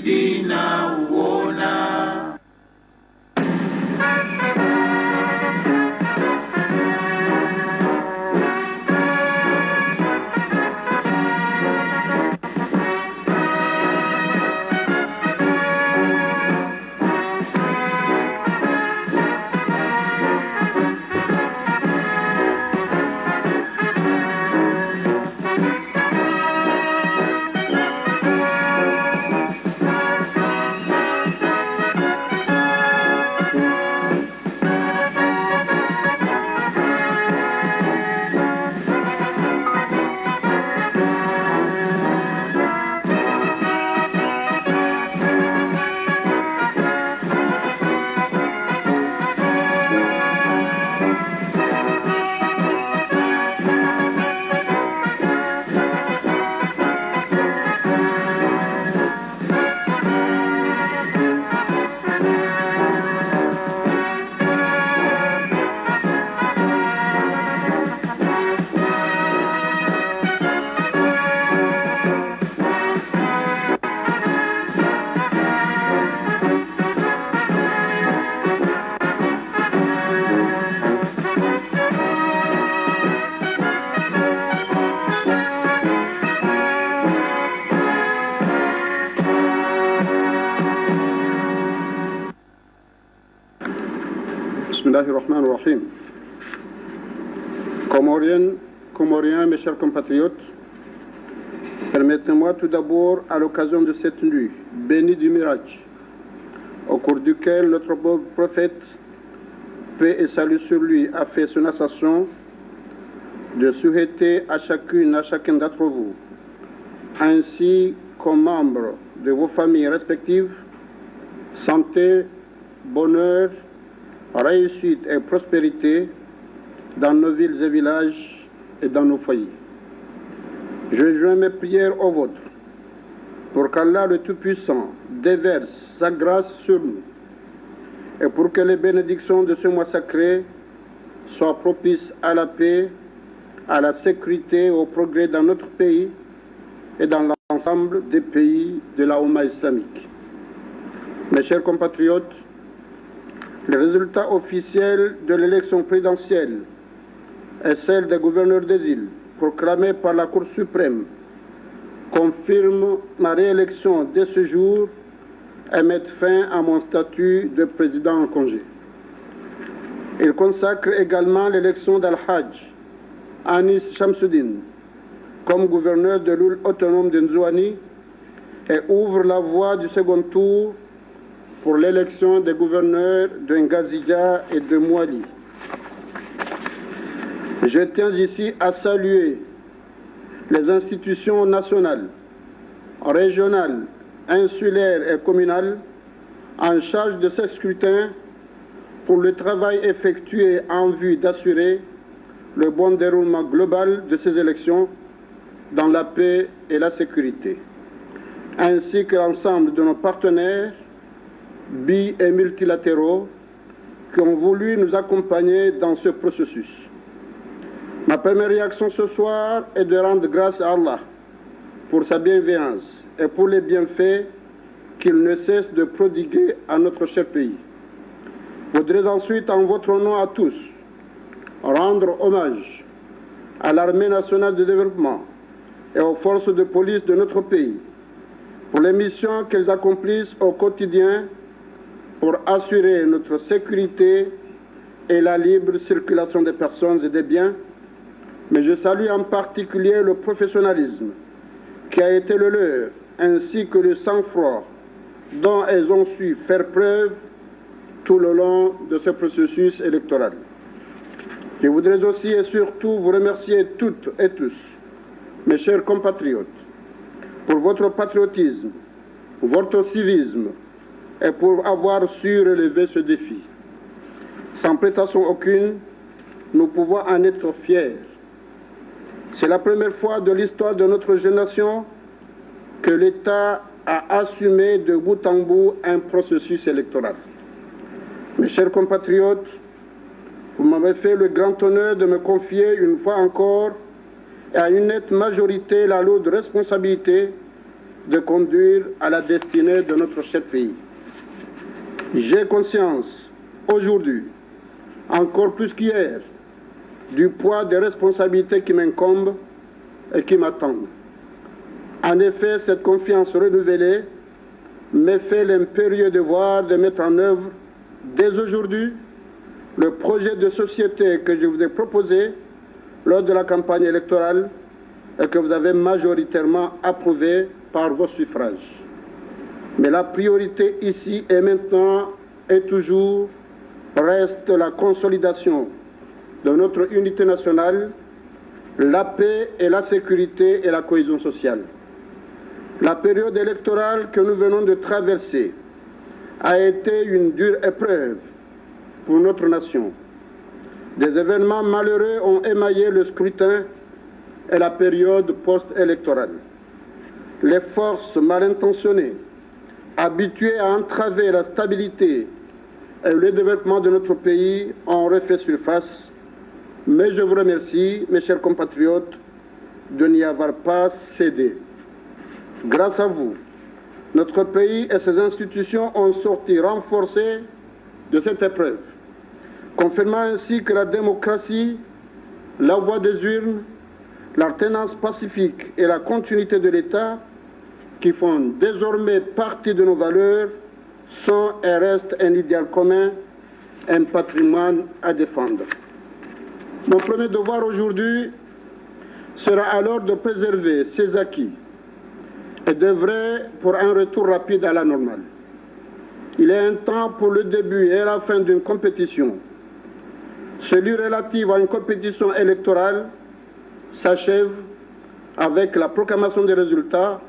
ninauona. Bismillahirrahmanirrahim. Comoriens, mes chers compatriotes, permettez-moi tout d'abord, à l'occasion de cette nuit bénie du Miraj, au cours duquel notre beau prophète, paix et salut sur lui, a fait son ascension, de souhaiter à chacune, à chacun d'entre vous, ainsi qu'aux membres de vos familles respectives, santé, bonheur, réussite et prospérité dans nos villes et villages et dans nos foyers. Je joins mes prières aux vôtres pour qu'Allah le Tout-Puissant déverse sa grâce sur nous et pour que les bénédictions de ce mois sacré soient propices à la paix, à la sécurité et au progrès dans notre pays et dans l'ensemble des pays de la Oumma islamique. Mes chers compatriotes, le résultat officiel de l'élection présidentielle et celle des gouverneurs des îles, proclamée par la Cour suprême, confirme ma réélection dès ce jour et met fin à mon statut de président en congé. Il consacre également l'élection d'Al-Hajj Anis Shamsuddin comme gouverneur de l'île autonome de Nzouani et ouvre la voie du second tour pour l'élection des gouverneurs de Ngazija et de Mouali. Je tiens ici à saluer les institutions nationales, régionales, insulaires et communales en charge de ce scrutin pour le travail effectué en vue d'assurer le bon déroulement global de ces élections dans la paix et la sécurité, ainsi que l'ensemble de nos partenaires bi- et multilatéraux qui ont voulu nous accompagner dans ce processus. Ma première réaction ce soir est de rendre grâce à Allah pour sa bienveillance et pour les bienfaits qu'il ne cesse de prodiguer à notre cher pays. Je voudrais ensuite, en votre nom à tous, rendre hommage à l'Armée nationale de développement et aux forces de police de notre pays pour les missions qu'elles accomplissent au quotidien pour assurer notre sécurité et la libre circulation des personnes et des biens, mais je salue en particulier le professionnalisme qui a été le leur, ainsi que le sang-froid dont elles ont su faire preuve tout le long de ce processus électoral. Je voudrais aussi et surtout vous remercier toutes et tous, mes chers compatriotes, pour votre patriotisme, votre civisme, et pour avoir su relever ce défi. Sans prétention aucune, nous pouvons en être fiers. C'est la première fois de l'histoire de notre génération que l'État a assumé de bout en bout un processus électoral. Mes chers compatriotes, vous m'avez fait le grand honneur de me confier une fois encore et à une nette majorité la lourde responsabilité de conduire à la destinée de notre cher pays. J'ai conscience aujourd'hui, encore plus qu'hier, du poids des responsabilités qui m'incombent et qui m'attendent. En effet, cette confiance renouvelée me fait l'impérieux devoir de mettre en œuvre dès aujourd'hui le projet de société que je vous ai proposé lors de la campagne électorale et que vous avez majoritairement approuvé par vos suffrages. Mais la priorité ici et maintenant et toujours reste la consolidation de notre unité nationale, la paix et la sécurité et la cohésion sociale. La période électorale que nous venons de traverser a été une dure épreuve pour notre nation. Des événements malheureux ont émaillé le scrutin et la période post-électorale. Les forces mal intentionnées, habituées à entraver la stabilité et le développement de notre pays, ont refait surface. Mais je vous remercie, mes chers compatriotes, de n'y avoir pas cédé. Grâce à vous, notre pays et ses institutions ont sorti renforcés de cette épreuve, confirmant ainsi que la démocratie, la voie des urnes, l'alternance pacifique et la continuité de l'État, qui font désormais partie de nos valeurs, sont et restent un idéal commun, un patrimoine à défendre. Mon premier devoir aujourd'hui sera alors de préserver ces acquis et d'œuvrer pour un retour rapide à la normale. Il est un temps pour le début et la fin d'une compétition. Celui relatif à une compétition électorale s'achève avec la proclamation des résultats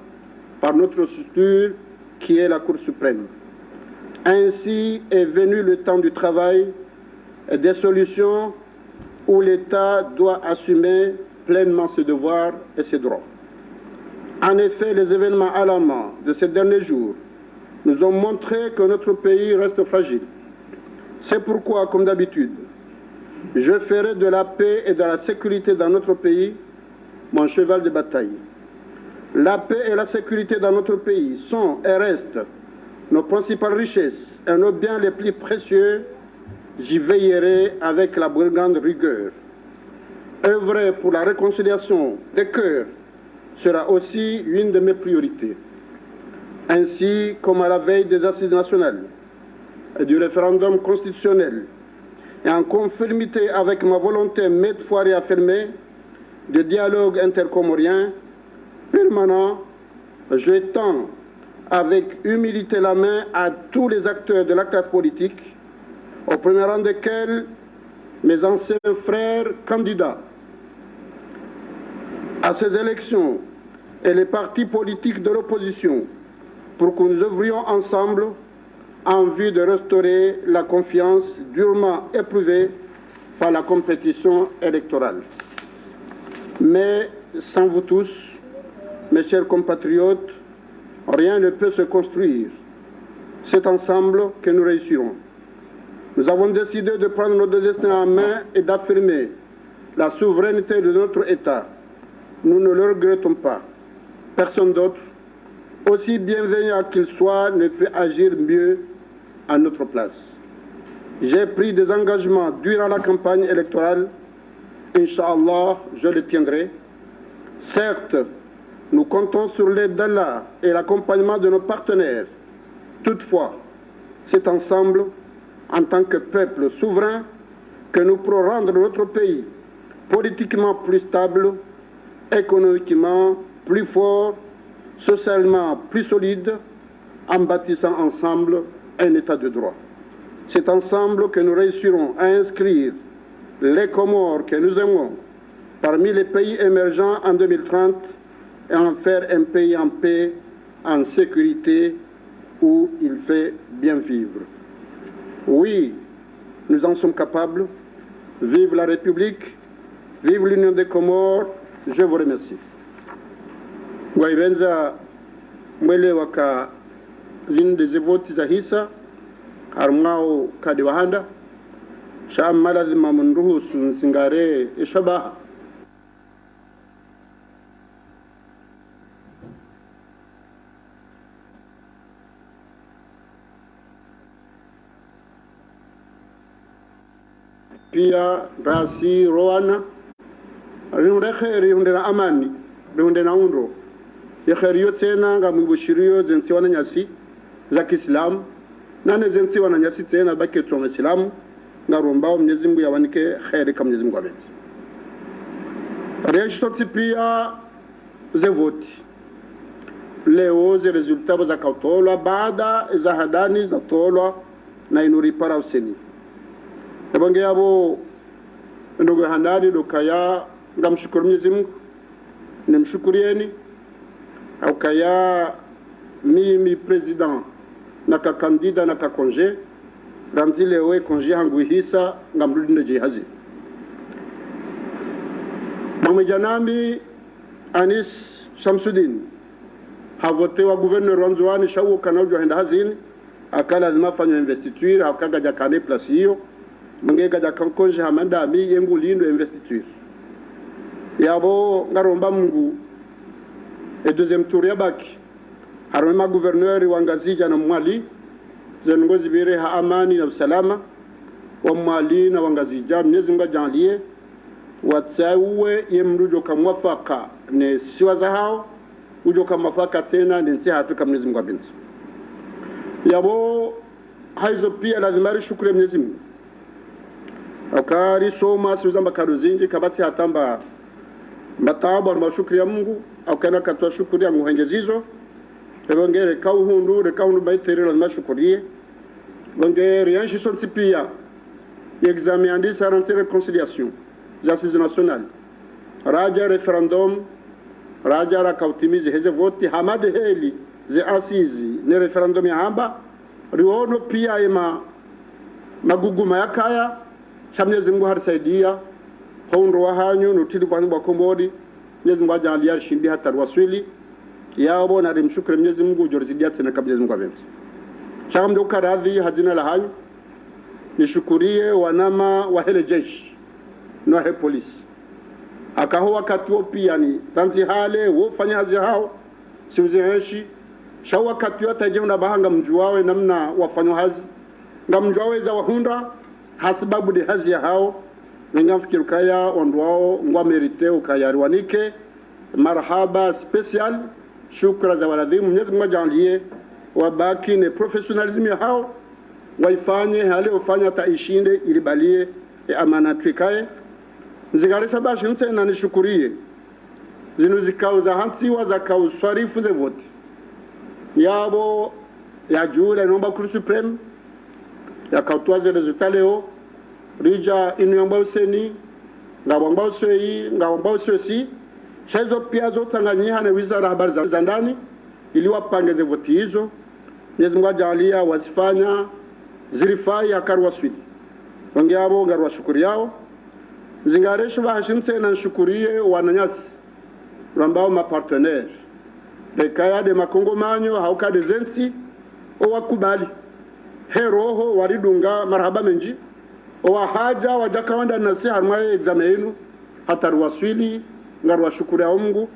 par notre structure qui est la Cour suprême. Ainsi est venu le temps du travail et des solutions où l'État doit assumer pleinement ses devoirs et ses droits. En effet, les événements alarmants de ces derniers jours nous ont montré que notre pays reste fragile. C'est pourquoi, comme d'habitude, je ferai de la paix et de la sécurité dans notre pays mon cheval de bataille. La paix et la sécurité dans notre pays sont et restent nos principales richesses et nos biens les plus précieux. J'y veillerai avec la plus grande rigueur. Œuvrer pour la réconciliation des cœurs sera aussi une de mes priorités. Ainsi, comme à la veille des assises nationales et du référendum constitutionnel, et en conformité avec ma volonté maintes fois réaffirmée de dialogue intercomorien permanent, je tends avec humilité la main à tous les acteurs de la classe politique, au premier rang desquels mes anciens frères candidats à ces élections et les partis politiques de l'opposition, pour que nous œuvrions ensemble en vue de restaurer la confiance durement éprouvée par la compétition électorale. Mais sans vous tous, mes chers compatriotes, rien ne peut se construire. C'est ensemble que nous réussirons. Nous avons décidé de prendre notre destin en main et d'affirmer la souveraineté de notre État. Nous ne le regrettons pas. Personne d'autre, aussi bienveillant qu'il soit, ne peut agir mieux à notre place. J'ai pris des engagements durant la campagne électorale. Inch'Allah, je les tiendrai. Certes, nous comptons sur l'aide d'Allah et l'accompagnement de nos partenaires. Toutefois, c'est ensemble, en tant que peuple souverain, que nous pourrons rendre notre pays politiquement plus stable, économiquement plus fort, socialement plus solide, en bâtissant ensemble un État de droit. C'est ensemble que nous réussirons à inscrire les Comores que nous aimons parmi les pays émergents en 2030 et en faire un pays en paix, en sécurité, où il fait bien vivre. Oui, nous en sommes capables. Vive la République, vive l'Union des Comores. Je vous remercie. Waibenza mwele waka zinde zevoti za hisa harmao kadi wahanda sha malazima munruhusu nsingare ishabaha pia rasi roana riunde kheri hunde na amani riunde na undo ya kheri yote tena ngamubushirio zenti wana nyasi za Kiislamu nane zenti wana nyasi tena baki tu Waislamu ngarombao Mwenyezi Mungu yawanike kheri kama Mwenyezi Mungu abeti rejistoti pia ze voti leo ze resultat za kautolwa baada za hadani za tolwa na inuri para useni ebonge yabo ndogo handani dokaya ngamshukuru Mwenyezi Mungu nimshukurieni au kaya mimi president na ka kandida na ka konje ramdile we konje hangu hisa ngamrudi ndo jihazi Mwajanami Anis Shamsuddin havote wa gouverneur Ranzwani shawo kanaujo henda hazini akala lazima fanywa investiture akaga jakane place hiyo mngega jakankonje hamanda mi yengu lindo investiture yabo ngaromba Mungu et deuxième tour ya baki haruma gouverneur wa Ngazija na Mwali zengozi bire ha amani na usalama wa Mwali na Ngazija Mwenyezi Mungu ajalie watsawe yemrujo kamwafaka ne siwa za hao ujo kamwafaka tena ni ntia hatu kama Mwenyezi Mungu abinzi yabo haizo pia lazima shukuru Mwenyezi Mungu akari soma siuzamba karuzingi kabati hatamba mataba na shukuru ya Mungu akana katwa shukuru ya muhengezizo ebongere kauhundu baitere lazima shukurie bongere yanshi sonti pia examen andisa rentrée réconciliation Justice nationale raja referendum raja rakautimizi heze voti hamade heli ze asizi ne referendum ya hamba riono pia ema maguguma yakaya Mwenyezi Mungu harisaidia hondo wa hanyu nutili kwa nyumba komodi Mwenyezi Mungu ajalia shindi hata waswili yabo na rimshukuru Mwenyezi Mungu jorzidia tena kabla Mwenyezi Mungu aventi chamdo karadhi hazina la hanyu nishukurie wanama wa hele jeshi no he police akaho wakati pia ni tanzi hale wofanya hazi hao siuzeheshi shaw wakati atajenda bahanga mjuawe namna wafanywa hazi ngamjuawe za wahunda hasababu de hazi hao ngamfikiri kaya ondwao ngwa merite ukayarwanike marhaba special shukra za waladhimu Mwenyezi Mungu ajalie wabaki ne professionalism hao waifanye hale ufanya taishinde ilibalie amana twikae zigarisha bashi nte na nishukurie zinu zikauza hansiwa za kauswarifu ze voti yabo ya jule nomba kuru supreme ya kautuaze resultat leo rija inu yamba useni ngawamba usei ngawamba usesi hezo pia zote tanganyiha na wizara habari za ndani ili wapange ze voti hizo Mwenyezi Mungu ajalia wasifanya zirifai akarwa swidi wange yabo ngarwa shukuri yao zingaresho bahashimse na shukurie wananyasi rambao mapartenaire dekaya de makongomanyo hauka de zenti o wakubali heroho waridunga marhaba menji o haja wajakawanda nasiha mwae examen yenu hata ruwaswili ngarwa shukuri ya Mungu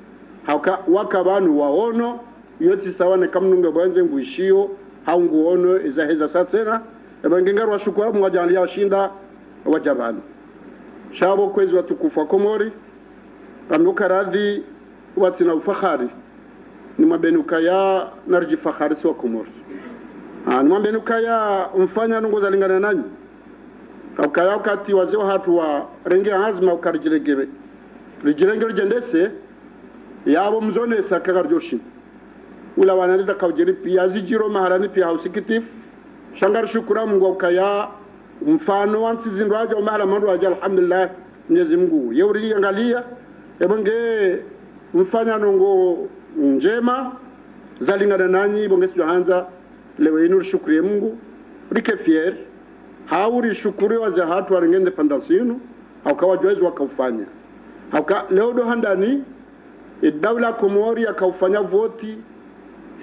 hauka wakabanu waono yoti sawane kamnunga bwanze nguishio haunguono izaheza satena ebangengarwa shukuri Mungu ajalia washinda wajabani shabo kwezi watukufu wa Komori amuka radhi watina ufahari ni mabenuka ya narji fahari si wa Komori ni mabenuka ya mfanya nungoza lingana nanyi kaya wakati wazeo hatu wa renge azma ukarijiregebe rijirenge rijendese yabo mzone sakagarjoshi ula wanaliza kaujiri pia zijiro maharani pia hausikitifu shangar shukura Mungu ukaya mfano wansi zindoaja umahala mandu waja alhamdulillah Mwenyezi Mungu yeuri angalia ebonge mfanya nongo njema zalingana nanyi bonge sijohanza lewe inu shukuri Mungu rike fier hauri shukuri wa zahatu wa ringende pandasinu haukawa joezi wakaufanya hauka leo dohandani idawla Komori ya kaufanya voti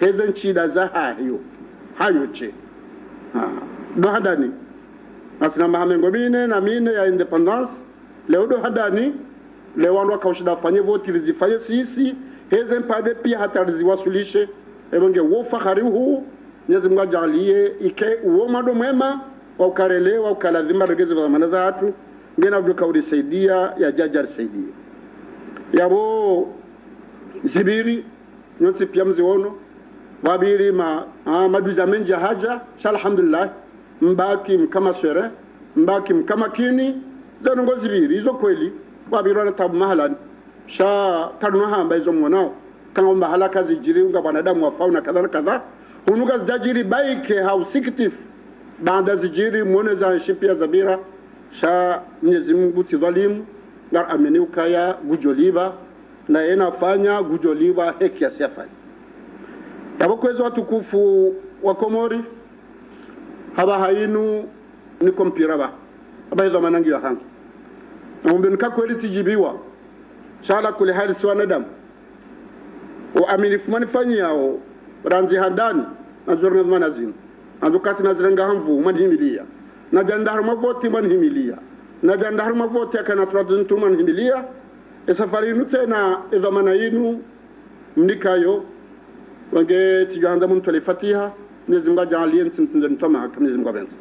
heze nchida za hayo che dohandani asina mahamengo mine na mine ya independence leo dohandani leo wandu wakaushida fanye voti lizifanye sisi heze mpade pia hata liziwasulishe ebonge wofahari huu Mwenyezi Mungu ajalie ike uomado mwema wa ukarelewa ukaladhima regeze wa zamana za hatu ngena vyoka ulisaidia ya jajar saidia yabo zibiri nyoti pia mziono wabiri maduza menja haja alhamdulillah mbaki mkama shere mbaki mkama kini zanongo zibiri hizo kweli wabiri na tabu mahalan sha karno hamba hizo mwanao kama mahala kazi jiri unga wanadamu wa fauna kadha kadha hunuka zdajiri baike hausikitif baada zijiri mwone za shipia zabira sha Mwenyezi Mungu tidhalimu ngar ameni ukaya gujoliba na enafanya gujoliba heki asiyafanya yabokwezo watukufu wa Komori haba hainu ni kompira ba haba hizo manangi ya hangi na umbe nikakweli tijibiwa shala kule hali siwa nadamu o aminifu manifanyi yao ranzi handani na zorne manazini andukati nazirenga hamvu manhimilia na jandahar mavoti manhimilia na jandahar mavoti akana turaduntu manhimilia safari inu tena idhamana inu mnikayo wange tijanza muntu alifatiha Mwenyezi Mungu ajalie nsimtinze ntoma Mwenyezi Mungu abenza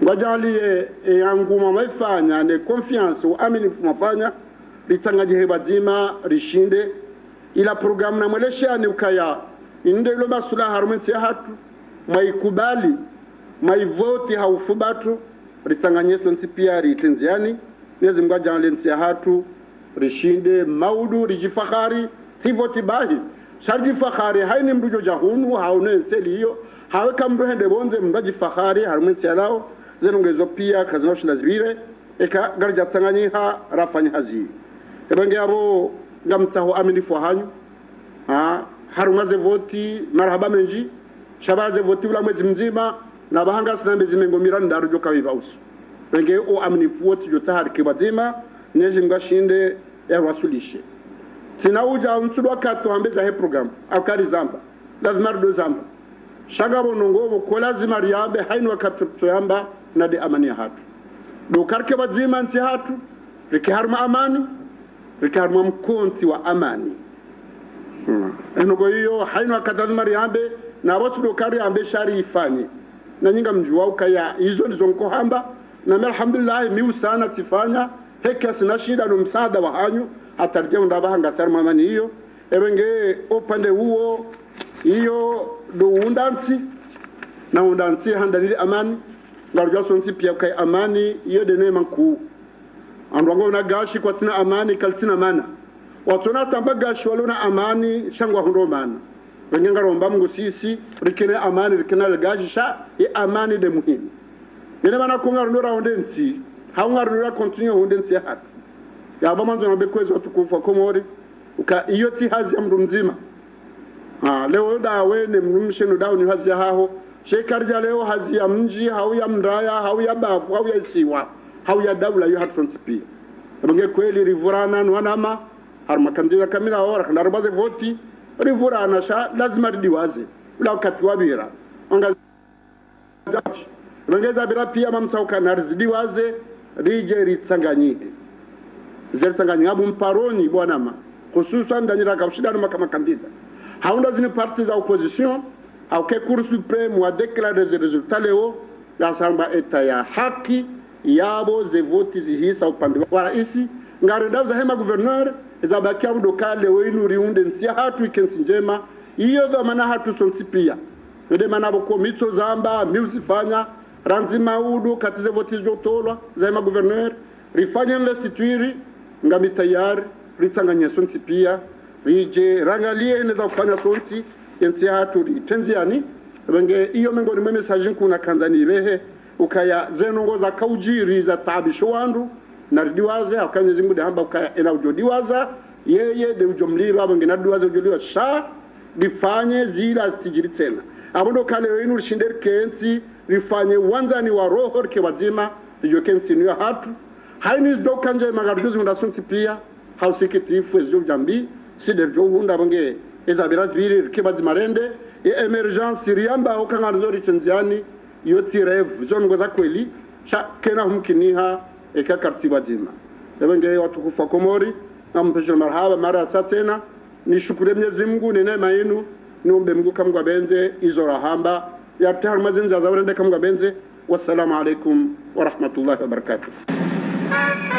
ngajalie yangu mamaifanya ne confiance u aminifu mafanya litsangaje hebazima rishinde ila programu na mwelesha ni ukaya inde lo basula harumenti ya hatu maikubali maivoti haufubatu ritsanganyetso ntipia ritenziani Mwenyezi Mungu ajalie ntia hatu rishinde maudu rijifahari tivoti bahi sharji fahari haini mdujo jahunu haune nseli hiyo hawe kamdu hende bonze mbaji fahari harumenti ya lao zenongezo pia kazina ushilazibire eka garja tsanganyiha rafanyi hazi ebenge abo ngamtsaho aminifu hanyu harumaze voti marhaba menji shabaze voti ula mwezi mzima na bahanga sinambe zimengo miranda rujo kawiba usu benge o aminifu woti jotahari kibazima Mwenyezi Mungu ashinde yarwasulishe tinauja mtsudo akato ambeza he program akari zamba lazima ndo zamba shagabo nongobo ko lazima riabe hainu wakati yamba na de amani hatu do karke bazima nti hatu rikiharma amani rikiharma mkonti wa amani enogo hiyo hainu wakati lazima riabe na watu do kari ambe shari ifanye na nyinga mjua ukaya hizo ndizo nkohamba na alhamdulillah miu sana tifanya heka sina shida no msaada wa hanyu atarjea ndabahanga sarma amani hiyo ebenge opande huo hiyo do undanti na undanti handalili amani ngarjo sonsi pia kai amani iyo de neman ku andwango na gashi kwa tina amani kalsina mana watona tamba gashi walona amani shangwa hundo mana wengenga romba Mungu sisi rikene amani rikena gashi sha e amani de muhimu ene mana ko ngar ndora ondenti ha ngar ndora continue ondenti hat ya ba manzo be kwezo watukufu Komori uka iyo ti hazi ya mndu mzima leo da wene mnumsheno dawo ni hazi ya haho shekarja leo hazi ya mji hau ya mraya hau ya bafu hau ya siwa hau ya dawla yu hat front pia nge kweli rivurana nwanama harmakandira kamila ora kana rubaze voti rivurana sha lazima ridiwaze ula wakati wabira anga ngeza bira pia mamtauka na ridiwaze rije ritsanganyike zeritsanganyika mparoni bwanama hususan ndanyira kaushidana makama kandida haunda zini parti za opposition au ke Cour supreme wa déclarer les résultats leo ya samba eta ya haki yabo ze voti zihisa upande wa rais ngarenda za hema gouverneur zabakia udokale wenu riunde ntia hatu ikensi njema iyo dhamana hatu sonsipia nde manabo komito zamba miusifanya ranzi maudu katize voti jotolwa za hema gouverneur rifanya investiture ngami tayari ritsanganya sonsipia rije rangalie neza kufanya sonti yentia hatu tenziani benge iyo mengoni mwe message kuna kanzani behe ukaya zenongo za kaujiri za tabisho wandu na ridiwaze akanye zingude hamba ukaya ena ujodiwaza yeye de ujomlira benge na diwaze ujoliwa sha difanye zila stijiri tena abondo kale wenu rishinderi kensi rifanye wanzani wa roho ke wazima iyo kensi niyo hatu haini dokanje magarjuzi ndasonti pia hausikitifu ezyo jambi siderjo hunda benge ezabira zviri kibazi marende emergence riamba okangarizo richenziani yoti rev zongo za kweli kena humkiniha ekakartiba jima ebenge watukufu wa Komori nampesha marhaba mara satena nishukuru Mwenyezi Mungu ni neema yenu niombe Mungu kamgwa benze izora hamba ya tahar mazinza za wende kamgwa benze wassalamu alaikum wa rahmatullahi wa barakatuh Thank you.